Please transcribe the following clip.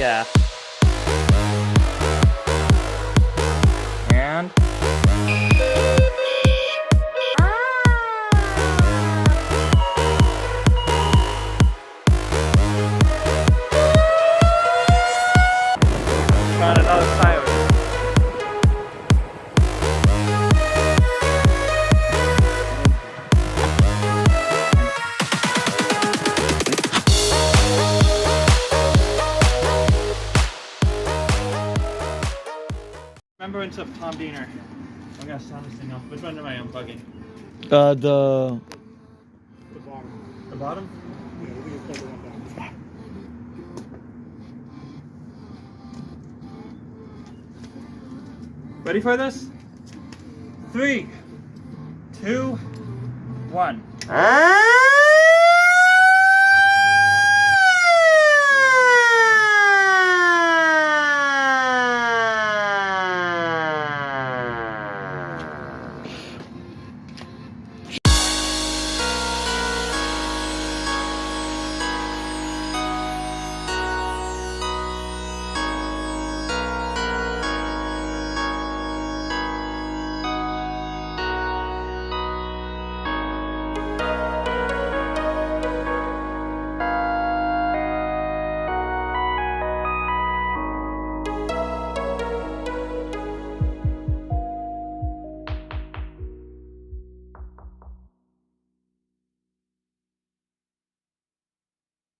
yeah. And found another siren. Remembrance of Tom Diener. I'm gonna sound this thing off. Which one am I unplugging? The The bottom. The bottom? Yeah, we're gonna plug the one down. Ready for this? 3, 2, 1.